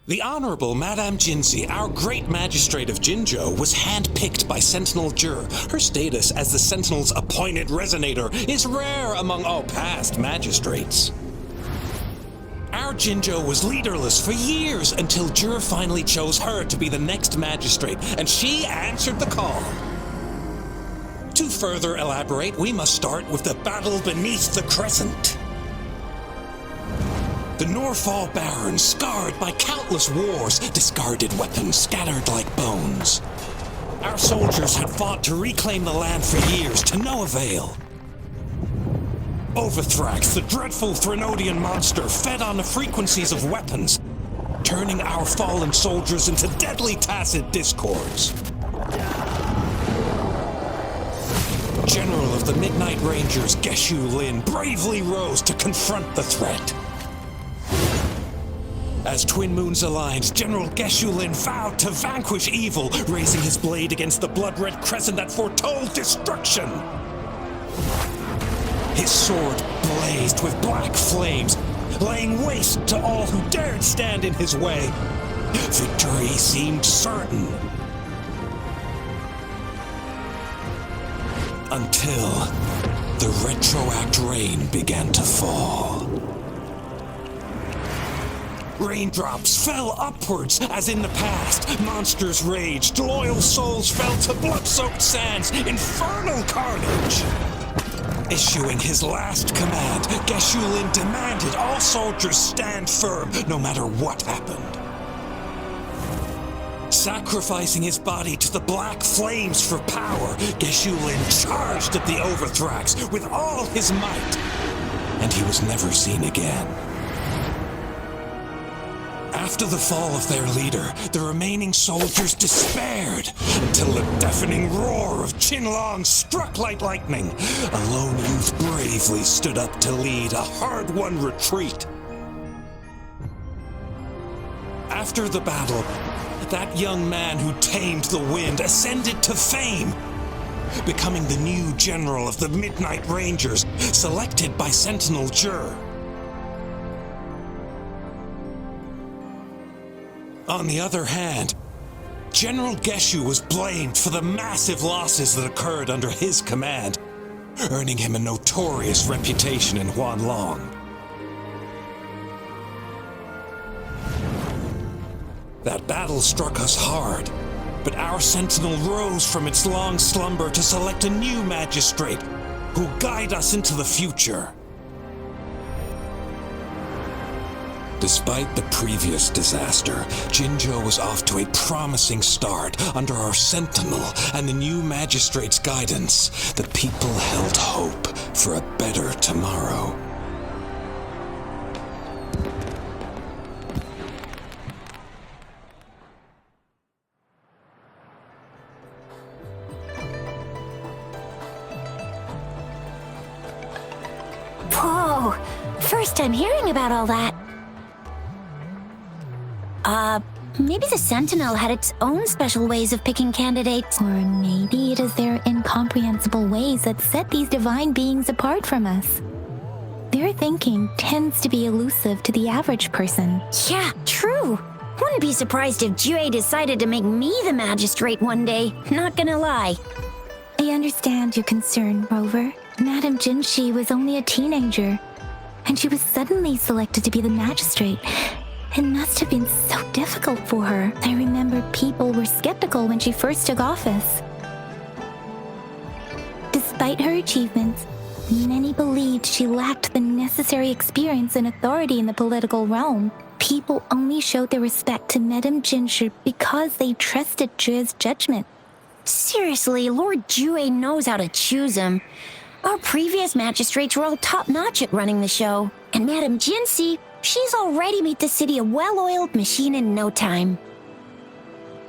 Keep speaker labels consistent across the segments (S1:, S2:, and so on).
S1: The Honorable Madame Jinzi, our great magistrate of Jinzhou, was handpicked by Sentinel Jur. Her status as the Sentinel's appointed resonator is rare among all past magistrates. Our Jinzhou was leaderless for years until Jur finally chose her to be the next magistrate, and she answered the call. To further elaborate, we must start with the battle beneath the crescent. The Norfall Barons, scarred by countless wars, discarded weapons scattered like bones. Our soldiers had fought to reclaim the land for years, to no avail. Overthrax, the dreadful Threnodian monster, fed on the frequencies of weapons, turning our fallen soldiers into deadly tacit discords. General of the Midnight Rangers, Geshu Lin, bravely rose to confront the threat. As Twin Moons aligned, General Geshu Lin vowed to vanquish evil, raising his blade against the blood-red crescent that foretold destruction. His sword blazed with black flames, laying waste to all who dared stand in his way. Victory seemed certain. Until the retroact rain began to fall. Raindrops fell upwards as in the past. Monsters raged, loyal souls fell to blood-soaked sands, infernal carnage. Issuing his last command, Geshu Lin demanded all soldiers stand firm no matter what happened. Sacrificing his body to the black flames for power, Geshu Lin charged at the Overthrax with all his might, and he was never seen again. After the fall of their leader, the remaining soldiers despaired until the deafening roar of Qinlong struck like lightning. A lone youth bravely stood up to lead a hard-won retreat. After the battle, that young man who tamed the wind ascended to fame, becoming the new general of the Midnight Rangers, selected by Sentinel Jur. On the other hand, General Geshu was blamed for the massive losses that occurred under his command, earning him a notorious reputation in Huanlong. That battle struck us hard, but our sentinel rose from its long slumber to select a new magistrate who'll guide us into the future. Despite the previous disaster, Jinzhou was off to a promising start under our sentinel and the new magistrate's guidance. The people held hope for a better tomorrow.
S2: Whoa! First time hearing about all that. Maybe the Sentinel had its own special ways of picking candidates.
S3: Or maybe it is their incomprehensible ways that set these divine beings apart from us. Their thinking tends to be elusive to the average person.
S2: Yeah, true. Wouldn't be surprised if Jue decided to make me the magistrate one day. Not gonna lie.
S3: I understand your concern, Rover. Madame Jinshi was only a teenager, and she was suddenly selected to be the magistrate. It must have been so difficult for her. I remember people were skeptical when she first took office. Despite her achievements, many believed she lacked the necessary experience and authority in the political realm. People only showed their respect to Madame Jinshi because they trusted Jue's judgment.
S2: Seriously, Lord Jue knows how to choose him. Our previous magistrates were all top-notch at running the show. And Madame Jinshi, she's already made the city a well-oiled machine in no time.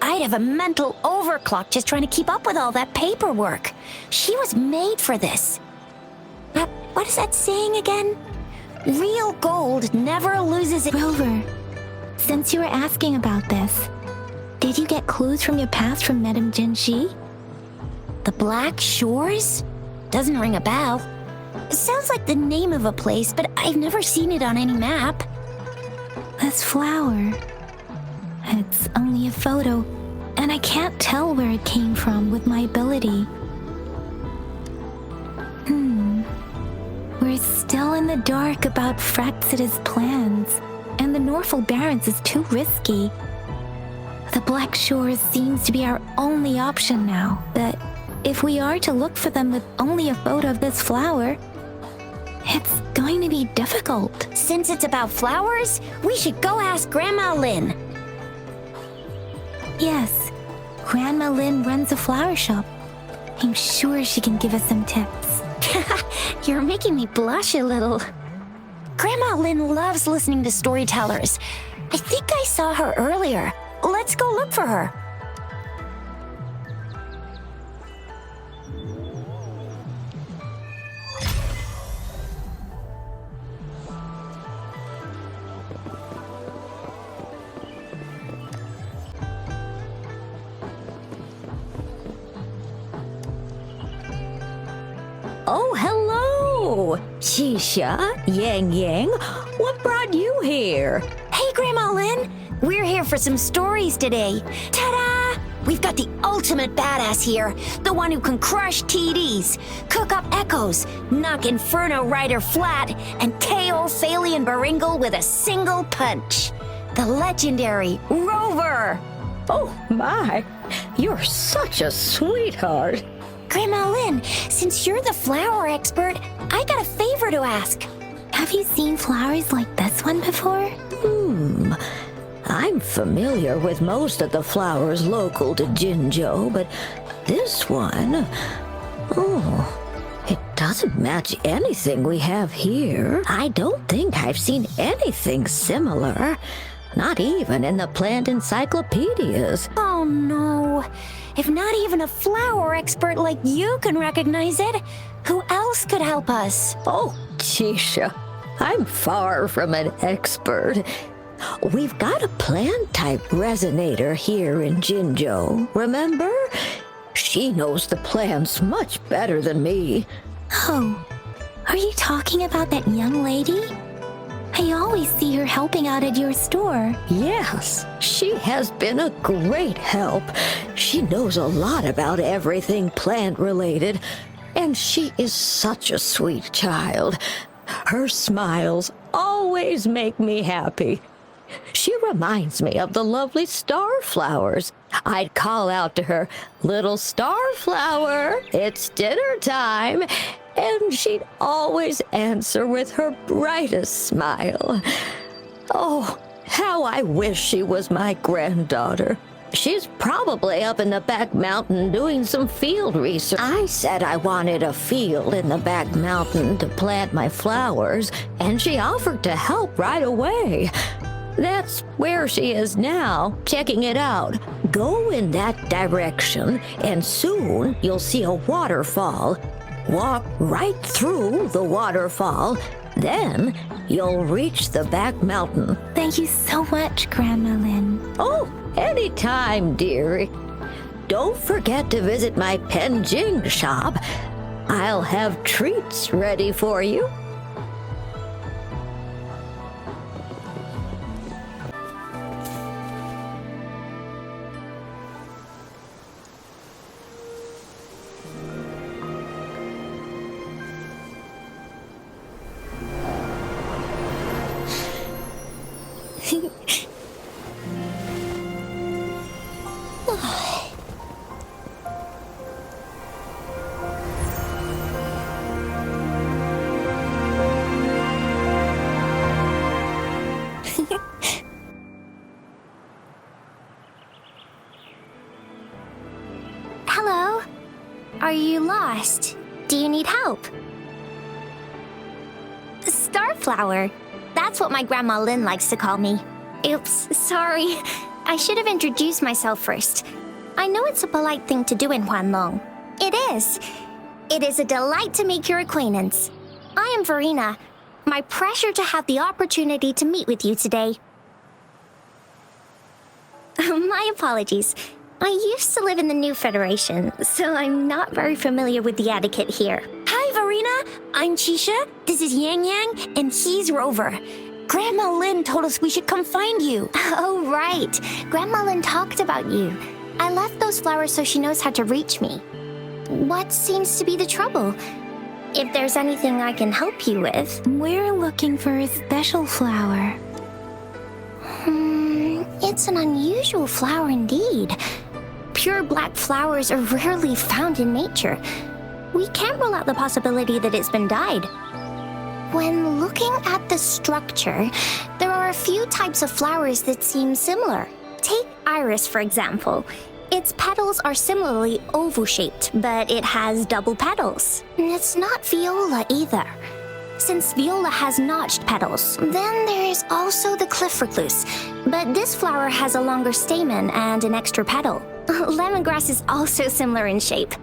S2: I'd have a mental overclock just trying to keep up with all that paperwork. She was made for this. What is that saying again? Real gold never loses its...
S3: Rover, since you were asking about this, did you get clues from your past from Madame Jinshi?
S2: The Black Shores? Doesn't ring a bell. It sounds like the name of a place, but I've never seen it on any map.
S3: This flower, It's only a photo, and I can't tell where it came from with my ability. We're still in the dark about Fraxita's plans, and the Norfolk Barrens is too risky. The Black Shores seems to be our only option now, but if we are to look for them with only a photo of this flower, it's going to be difficult.
S2: Since it's about flowers, we should go ask Grandma Lynn.
S3: Yes, Grandma Lynn runs a flower shop. I'm sure she can give us some tips.
S2: You're making me blush a little. Grandma Lynn loves listening to storytellers. I think I saw her earlier. Let's go look for her.
S4: Oh, hello! Shisha, Yang Yang, what brought you here?
S2: Hey, Grandma Lynn. We're here for some stories today. Ta-da! We've got the ultimate badass here. The one who can crush TDs, cook up echoes, knock Inferno Rider flat, and KO Phalian Baringle with a single punch. The legendary Rover.
S4: Oh, my, you're such a sweetheart.
S2: Grandma Lynn, since you're the flower expert, I got a favor to ask.
S3: Have you seen flowers like this one before?
S4: I'm familiar with most of the flowers local to Jinzhou, but this one, it doesn't match anything we have here. I don't think I've seen anything similar, not even in the plant encyclopedias.
S2: Oh no. If not even a flower expert like you can recognize it, who else could help us?
S4: Oh, Chisha, I'm far from an expert. We've got a plant-type resonator here in Jinzhou, remember? She knows the plants much better than me.
S3: Oh, are you talking about that young lady? I always see her helping out at your store.
S4: Yes, she has been a great help. She knows a lot about everything plant-related, and she is such a sweet child. Her smiles always make me happy. She reminds me of the lovely starflowers. I'd call out to her, "Little starflower, it's dinner time," and she'd always answer with her brightest smile. Oh, how I wish she was my granddaughter. She's probably up in the back mountain doing some field research. I said I wanted a field in the back mountain to plant my flowers, and she offered to help right away. That's where she is now, checking it out. Go in that direction, and soon you'll see a waterfall. Walk right through the waterfall, then you'll reach the back mountain.
S3: Thank you so much, Grandma Lynn.
S4: Oh, anytime, dearie. Don't forget to visit my Penjing shop. I'll have treats ready for you.
S2: Hello? Are you lost? Do you need help? Starflower. That's what my Grandma Lynn likes to call me. Oops, sorry. I should have introduced myself first. I know it's a polite thing to do in Huanlong. It is. It is a delight to make your acquaintance. I am Verena. My pleasure to have the opportunity to meet with you today. My apologies. I used to live in the New Federation, so I'm not very familiar with the etiquette here. Hi, Verena. I'm Chisha. This is Yang Yang, and he's Rover. Grandma Lynn told us we should come find you.
S3: Oh, right. Grandma Lynn talked about you. I left those flowers so she knows how to reach me. What seems to be the trouble? If there's anything I can help you with.
S2: We're looking for a special flower.
S3: It's an unusual flower indeed. Pure black flowers are rarely found in nature. We can't rule out the possibility that it's been dyed. When looking at the structure, there are a few types of flowers that seem similar. Take iris, for example. Its petals are similarly oval-shaped, but it has double petals. It's not viola either. Since viola has notched petals, then there is also the cliff recluse, but this flower has a longer stamen and an extra petal. Lemongrass is also similar in shape.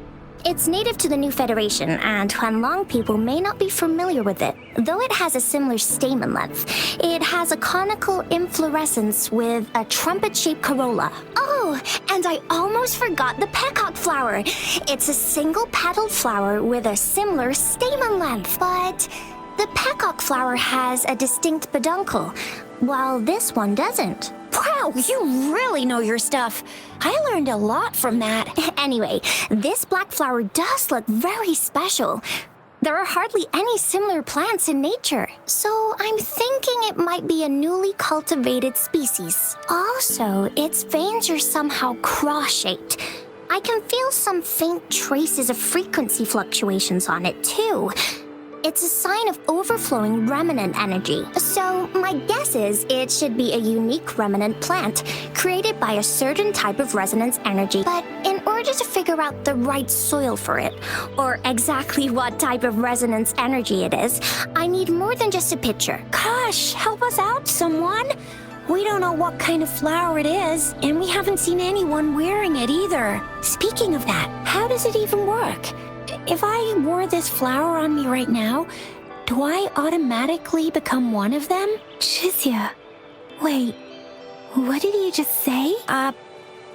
S3: It's native to the New Federation, and Huanlong people may not be familiar with it. Though it has a similar stamen length, it has a conical inflorescence with a trumpet-shaped corolla. Oh, and I almost forgot the peacock flower. It's a single-petaled flower with a similar stamen length, but the peacock flower has a distinct peduncle, while this one doesn't.
S2: Wow, you really know your stuff. I learned a lot from that.
S3: Anyway, this black flower does look very special. There are hardly any similar plants in nature, so I'm thinking it might be a newly cultivated species. Also, its veins are somehow cross-shaped. I can feel some faint traces of frequency fluctuations on it, too. It's a sign of overflowing remnant energy. So my guess is it should be a unique remnant plant created by a certain type of resonance energy. But in order to figure out the right soil for it, or exactly what type of resonance energy it is, I need more than just a picture.
S2: Gosh, help us out, someone. We don't know what kind of flower it is, and we haven't seen anyone wearing it either. Speaking of that, how does it even work? If I wore this flower on me right now, do I automatically become one of them?
S3: Chizia, wait, what did you just say?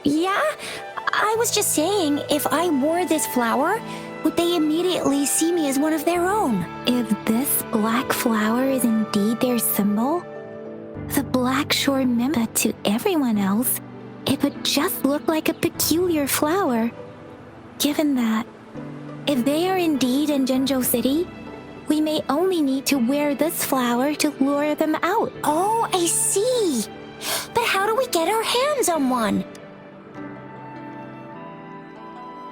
S2: Yeah? I was just saying, if I wore this flower, would they immediately see me as one of their own?
S3: If this black flower is indeed their symbol, the black shore member to everyone else, it would just look like a peculiar flower. Given that, if they are indeed in Jinzhou City, we may only need to wear this flower to lure them out.
S2: Oh, I see. But how do we get our hands on one?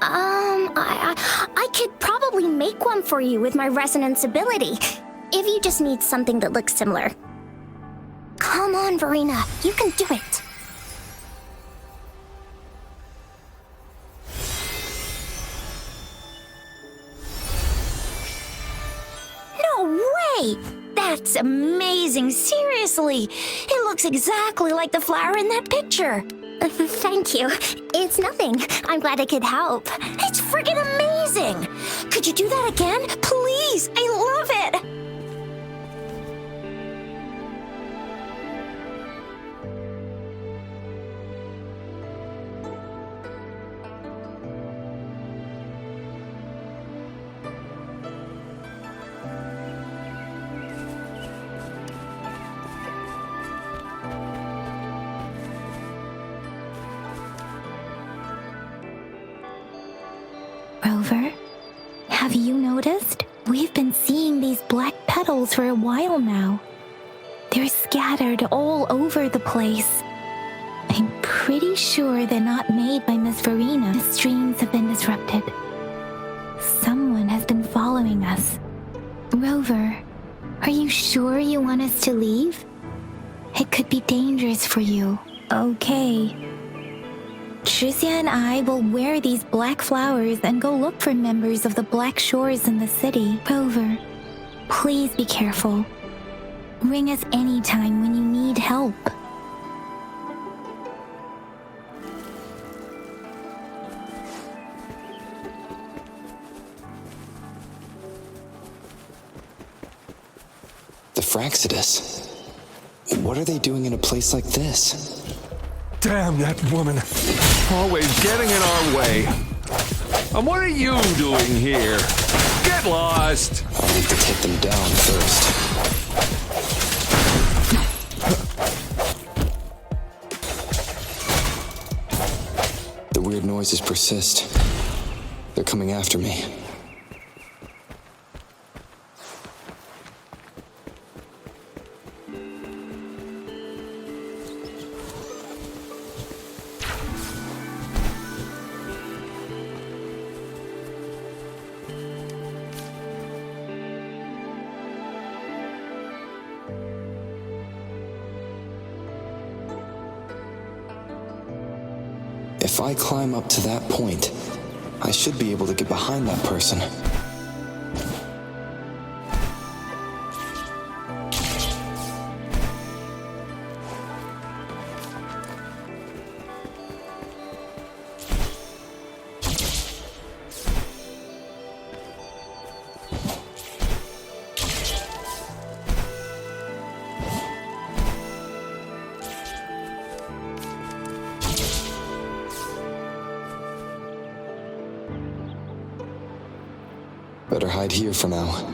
S3: I could probably make one for you with my resonance ability, if you just need something that looks similar. Come on, Verena, you can do it.
S2: No way! That's amazing, seriously! It looks exactly like the flower in that picture.
S3: Thank you. It's nothing. I'm glad I could help.
S2: It's friggin' amazing! Could you do that again? Please! I love it!
S3: Rover, have you noticed? We've been seeing these black petals for a while now. They're scattered all over the place. I'm pretty sure they're not made by Miss Verena. The streams have been disrupted. Someone has been following us. Rover, are you sure you want us to leave? It could be dangerous for you. Okay. Chizia and I will wear these black flowers and go look for members of the Black Shores in the city. Rover, please be careful. Ring us anytime when you need help.
S5: The Fraxidus. What are they doing in a place like this?
S6: Damn that woman. Always getting in our way. And what are you doing here? Get lost!
S5: I need to take them down first. weird noises persist. They're coming after me. If I climb up to that point, I should be able to get behind that person. Better hide here for now.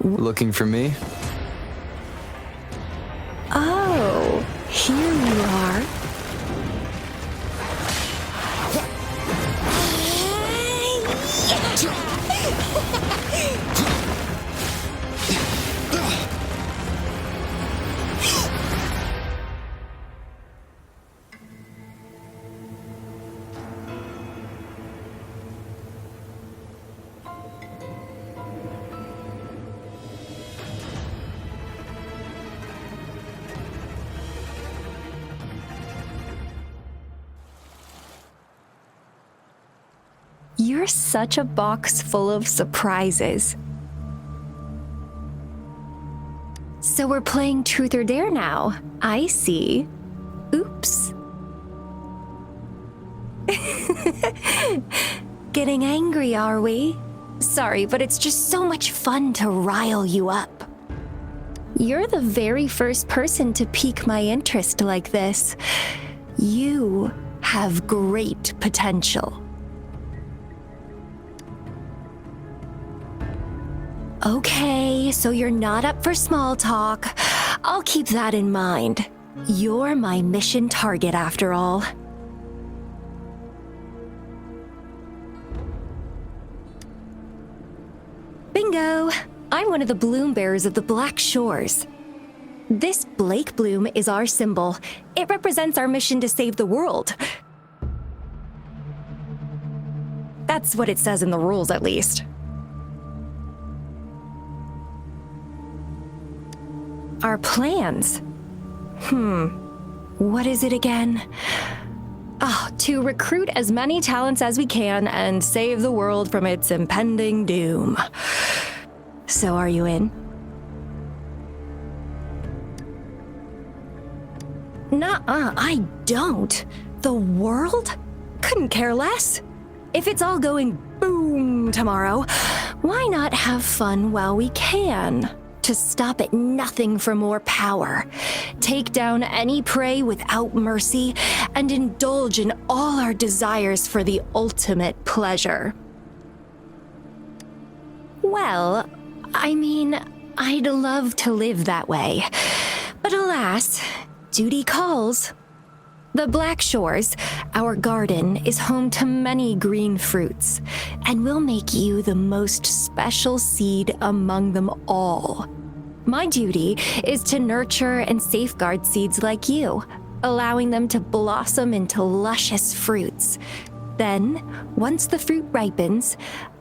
S7: Looking for me?
S3: Oh, here you are. You're such a box full of surprises. So we're playing Truth or Dare now. I see. Oops. Getting angry, are we? Sorry, but it's just so much fun to rile you up. You're the very first person to pique my interest like this. You have great potential. Okay, so you're not up for small talk. I'll keep that in mind. You're my mission target after all. Bingo! I'm one of the bloom bearers of the Black Shores. This Blake bloom is our symbol. It represents our mission to save the world. That's what it says in the rules, at least. Our plans? What is it again? To recruit as many talents as we can and save the world from its impending doom. So are you in? Nuh-uh, I don't. The world? Couldn't care less. If it's all going boom tomorrow, why not have fun while we can? To stop at nothing for more power, take down any prey without mercy, and indulge in all our desires for the ultimate pleasure. Well, I mean, I'd love to live that way, but alas, duty calls. The Black Shores, our garden, is home to many green fruits, and we'll make you the most special seed among them all. My duty is to nurture and safeguard seeds like you, allowing them to blossom into luscious fruits. Then, once the fruit ripens,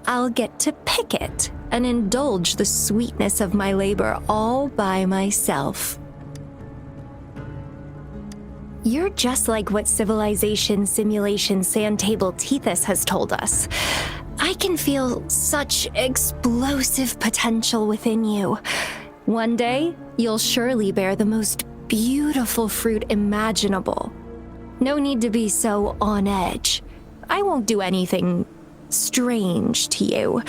S3: I'll get to pick it and indulge the sweetness of my labor all by myself. You're just like what Civilization Simulation Sandtable Tethys has told us. I can feel such explosive potential within you. One day, you'll surely bear the most beautiful fruit imaginable. No need to be so on edge. I won't do anything strange to you,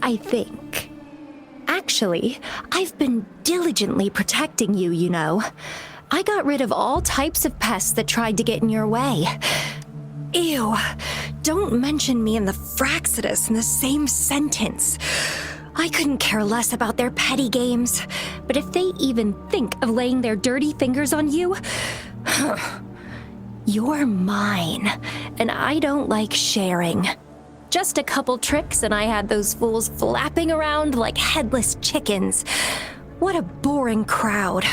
S3: I think.
S7: Actually, I've been diligently protecting you, you know. I got rid of all types of pests that tried to get in your way. Ew, don't mention me and the Fraxidus in the same sentence. I couldn't care less about their petty games, but if they even think of laying their dirty fingers on you, you're mine, and I don't like sharing. Just a couple tricks and I had those fools flapping around like headless chickens. What a boring crowd.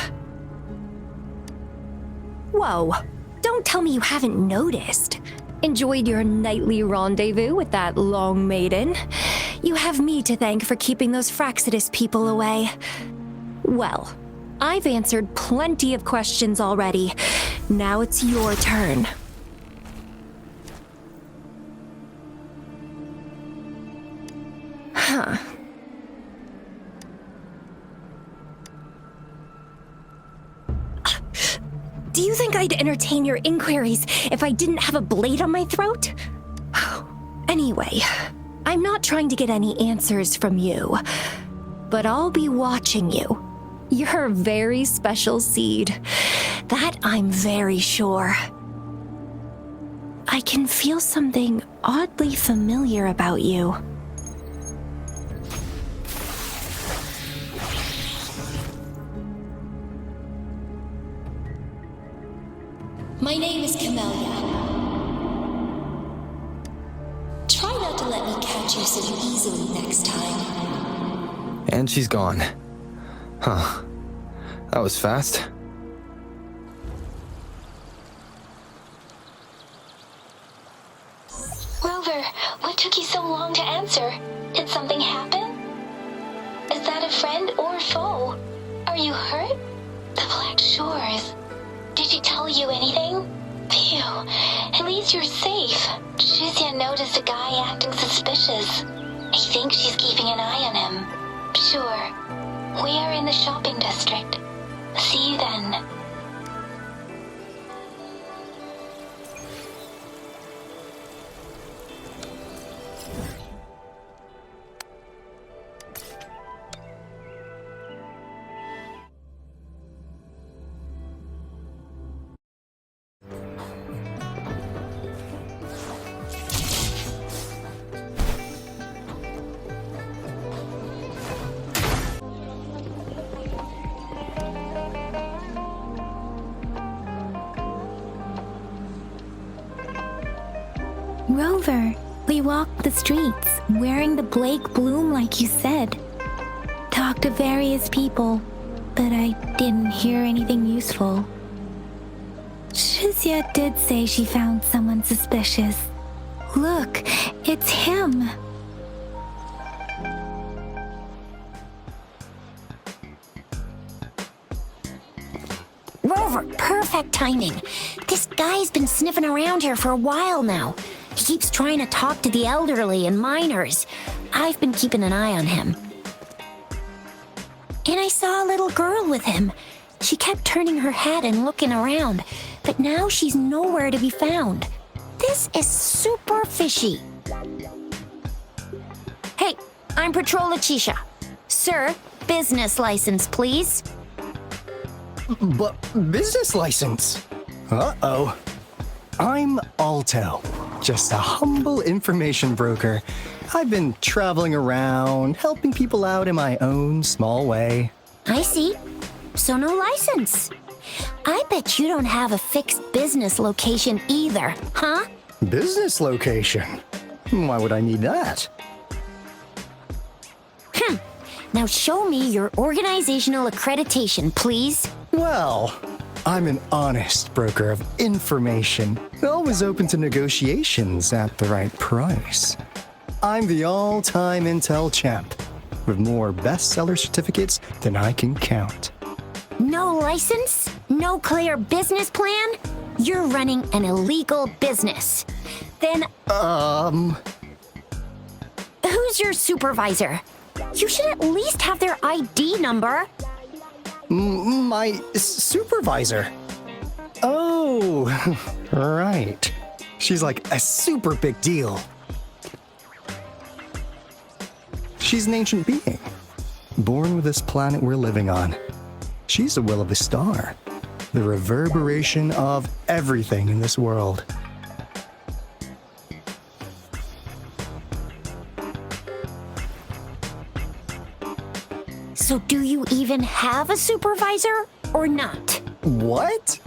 S7: Whoa, don't tell me you haven't noticed. Enjoyed your nightly rendezvous with that long maiden. You have me to thank for keeping those Fraxidus people away. Well, I've answered plenty of questions already. Now it's your turn. Huh. Do you think I'd entertain your inquiries if I didn't have a blade on my throat? Anyway, I'm not trying to get any answers from you, but I'll be watching you. You're a very special seed. That I'm very sure. I can feel something oddly familiar about you.
S8: My name is Camellia. Try not to let me catch you so easily next time.
S5: And she's gone. Huh. That was fast.
S8: Rover, what took you so long to answer? Did something happen? Is that a friend or foe? Are you hurt? The Black Shores. Did she tell you anything? Phew, at least you're safe. Shizia noticed a guy acting suspicious. I think she's keeping an eye on him. Sure. We are in the shopping district. See you then.
S3: Rover, we walked the streets, wearing the Blake bloom like you said. Talked to various people, but I didn't hear anything useful. Shizia did say she found someone suspicious. Look, it's him.
S2: Rover, perfect timing. This guy's been sniffing around here for a while now. He keeps trying to talk to the elderly and minors. I've been keeping an eye on him. And I saw a little girl with him. She kept turning her head and looking around, but now she's nowhere to be found. This is super fishy. Hey, I'm Patrol Letitia. Sir, business license, please.
S9: But business license? Uh-oh. I'm Alto, just a humble information broker. I've been traveling around, helping people out in my own small way.
S2: I see. So no license. I bet you don't have a fixed business location either, huh?
S9: Business location? Why would I need that?
S2: Now show me your organizational accreditation, please.
S9: Well, I'm an honest broker of information, always open to negotiations at the right price. I'm the all-time Intel champ, with more bestseller certificates than I can count.
S2: No license? No clear business plan? You're running an illegal business. Then, who's your supervisor? You should at least have their ID number.
S9: My supervisor? Oh, right. She's like a super big deal. She's an ancient being. born with this planet we're living on. She's the will of the star, the reverberation of everything in this world.
S2: So do you even have a supervisor or not?
S9: What?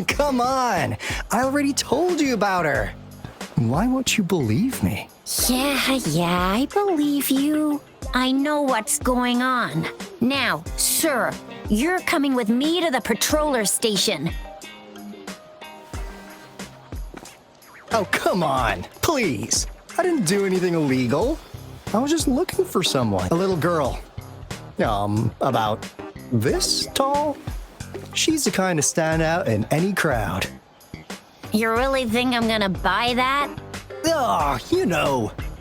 S9: Come on! I already told you about her. Why won't you believe me?
S2: Yeah, I believe you. I know what's going on. Now, sir, you're coming with me to the patroller station.
S9: Oh, come on, please. I didn't do anything illegal. I was just looking for someone. A little girl. About this tall? She's the kind to stand out in any crowd.
S2: You really think I'm gonna buy that?
S9: Oh,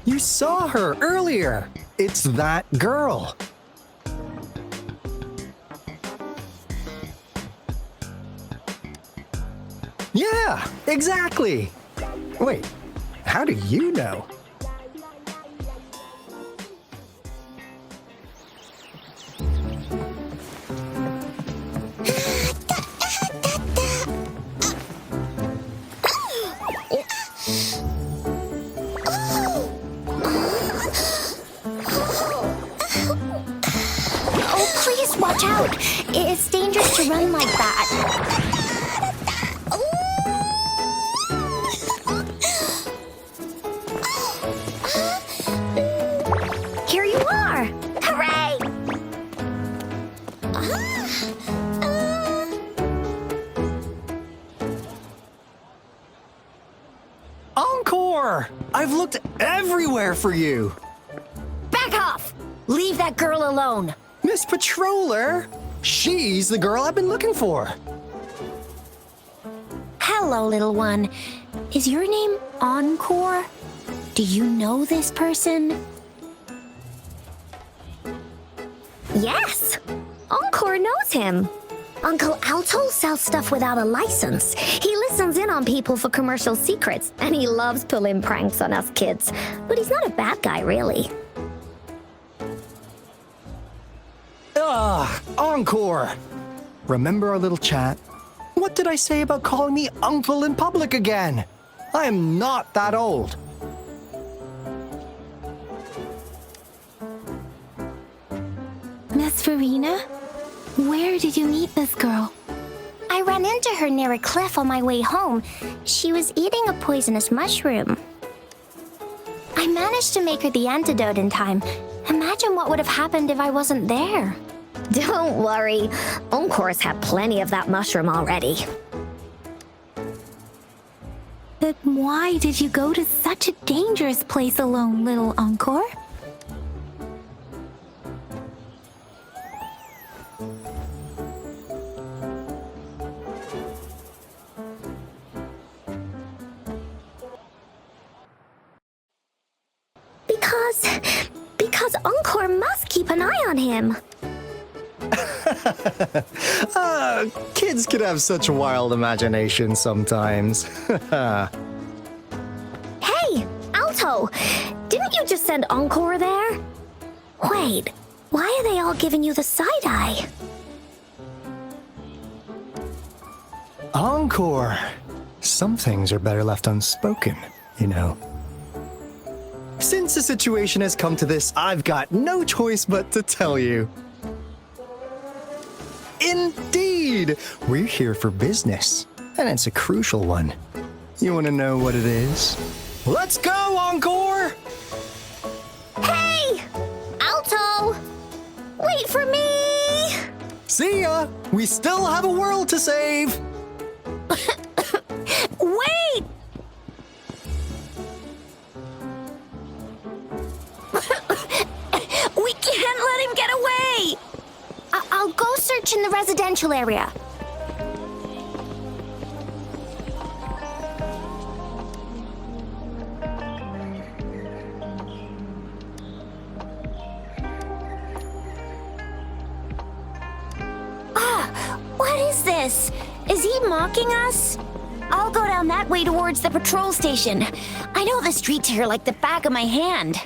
S9: you saw her earlier. It's that girl. Yeah, exactly. Wait, how do you know?
S2: Oh, please watch out. It's dangerous to run like that. Here you are. Hooray!
S9: Encore! I've looked everywhere for you.
S2: Back off! Leave that girl alone.
S9: Miss Patroller! She's the girl I've been looking for.
S2: Hello, little one. Is your name Encore? Do you know this person?
S10: Yes! Encore knows him. Uncle Alto sells stuff without a license. He listens in on people for commercial secrets, and he loves pulling pranks on us kids. But he's not a bad guy, really.
S9: Encore! Remember our little chat? What did I say about calling me uncle in public again? I am not that old.
S3: Miss Verena? Where did you meet this girl?
S10: I ran into her near a cliff on my way home. She was eating a poisonous mushroom. I managed to make her the antidote in time. Imagine what would have happened if I wasn't there. Don't worry. Encore's had plenty of that mushroom already.
S3: But why did you go to such a dangerous place alone, little Encore?
S10: Because Encore must keep an eye on him.
S9: Kids can have such wild imaginations sometimes.
S10: Hey, Alto! Didn't you just send Encore there? Wait, why are they all giving you the side eye?
S9: Encore! Some things are better left unspoken, you know. Since the situation has come to this, I've got no choice but to tell you. Indeed! We're here for business, and it's a crucial one. You want to know what it is? Let's go, Encore!
S10: Hey! Alto! Wait for me!
S9: See ya! We still have a world to save!
S2: Wait! We can't let him get away!
S10: I'll go search in the residential area.
S2: What is this? Is he mocking us? I'll go down that way towards the patrol station. I know the streets here like the back of my hand.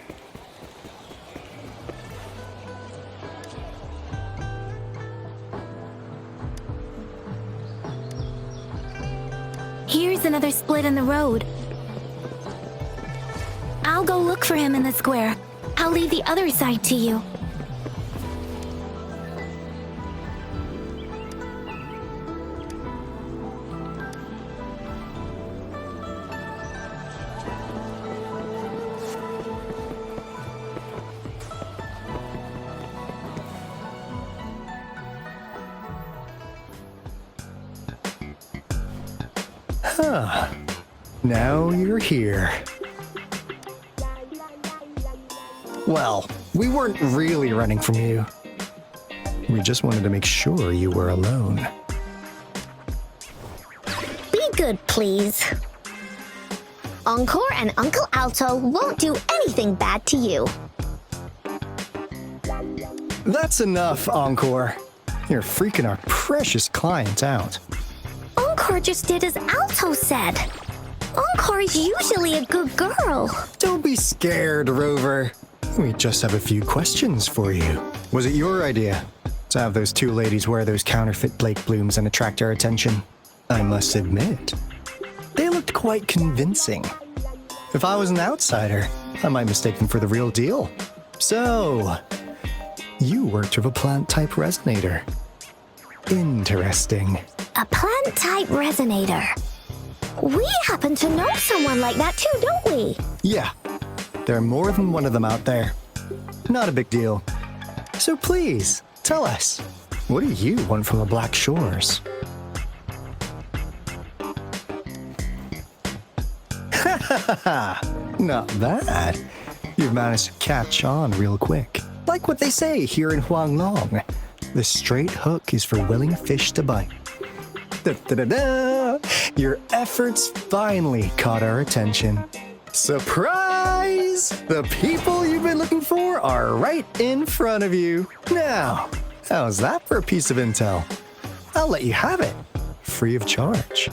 S3: There's another split in the road. I'll go look for him in the square. I'll leave the other side to you.
S9: Now you're here. Well, we weren't really running from you. We just wanted to make sure you were alone.
S10: Be good, please. Encore and Uncle Alto won't do anything bad to you.
S9: That's enough, Encore. You're freaking our precious client out.
S10: Encore just did as Alto said. Encore is usually a good girl.
S9: Don't be scared, Rover. We just have a few questions for you. Was it your idea to have those two ladies wear those counterfeit Blake blooms and attract our attention? I must admit, they looked quite convincing. If I was an outsider, I might mistake them for the real deal. So, you worked with a plant-type resonator. Interesting.
S10: A plant-type resonator. We happen to know someone like that too, don't we?
S9: Yeah, there are more than one of them out there. Not a big deal. So please, tell us, what do you want from the Black Shores? Not bad. You've managed to catch on real quick. Like what they say here in Huanglong, the straight hook is for willing fish to bite. Da-da-da-da! Your efforts finally caught our attention. Surprise! The people you've been looking for are right in front of you. Now, how's that for a piece of intel? I'll let you have it, free of charge.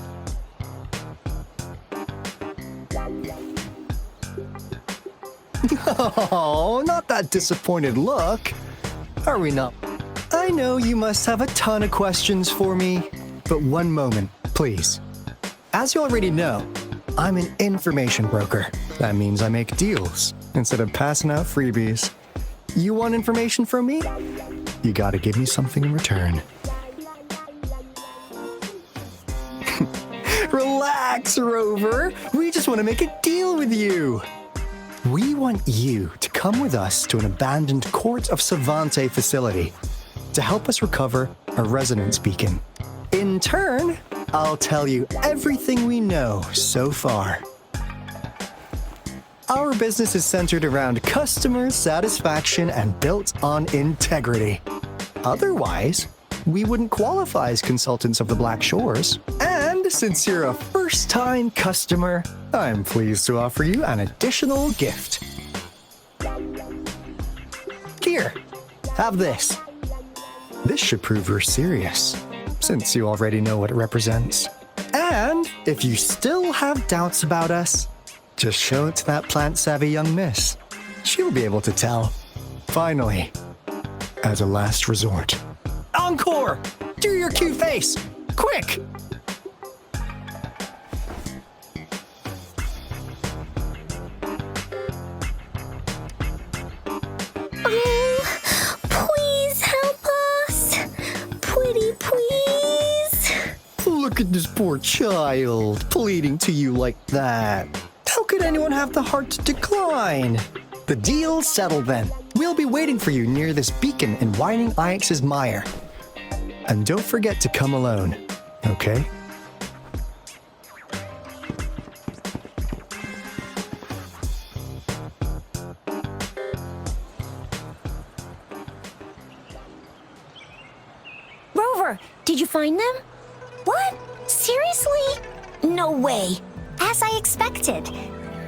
S9: Oh, not that disappointed look. Are we not? I know you must have a ton of questions for me, but one moment, please. As you already know, I'm an information broker. That means I make deals instead of passing out freebies. You want information from me? You gotta give me something in return. Relax, Rover. We just want to make a deal with you. We want you to come with us to an abandoned Court of Savante facility to help us recover a resonance beacon. In turn, I'll tell you everything we know so far. Our business is centered around customer satisfaction and built on integrity. Otherwise, we wouldn't qualify as consultants of the Black Shores. And since you're a first-time customer, I'm pleased to offer you an additional gift. Here, have this. This should prove you're serious, since you already know what it represents. And if you still have doubts about us, just show it to that plant-savvy young miss. She'll be able to tell. Finally, as a last resort. Encore! Do your cute face! Quick!
S10: Oh, please help us. Pretty please.
S9: Look at this poor child, pleading to you like that. How could anyone have the heart to decline? The deal's settled then. We'll be waiting for you near this beacon in Whining Ix's mire. And don't forget to come alone, okay?
S2: Rover, did you find them?
S10: What? Seriously? No way. As I expected.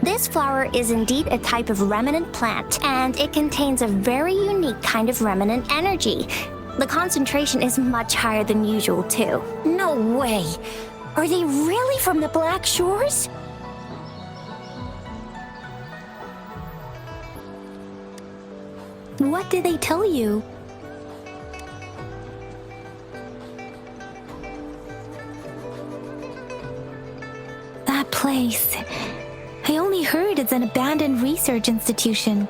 S10: This flower is indeed a type of remnant plant, and it contains a very unique kind of remnant energy. The concentration is much higher than usual, too.
S2: No way. Are they really from the Black Shores?
S3: What did they tell you? place. I only heard it's an abandoned research institution.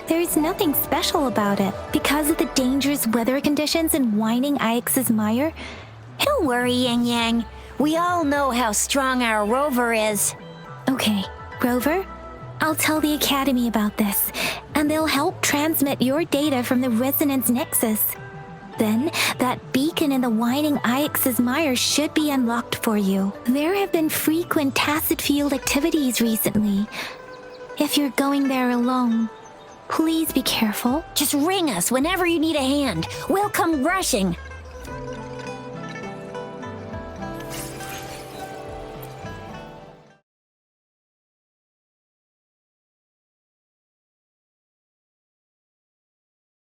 S3: There is nothing special about it because of the dangerous weather conditions in Whining Ix's mire.
S2: Don't worry, Yang Yang. We all know how strong our rover is.
S3: Okay, Rover, I'll tell the Academy about this, and they'll help transmit your data from the Resonance Nexus. Then, that beacon in the Whining Ix's mire should be unlocked for you. There have been frequent tacit field activities recently. If you're going there alone, please be careful.
S2: Just ring us whenever you need a hand. We'll come rushing.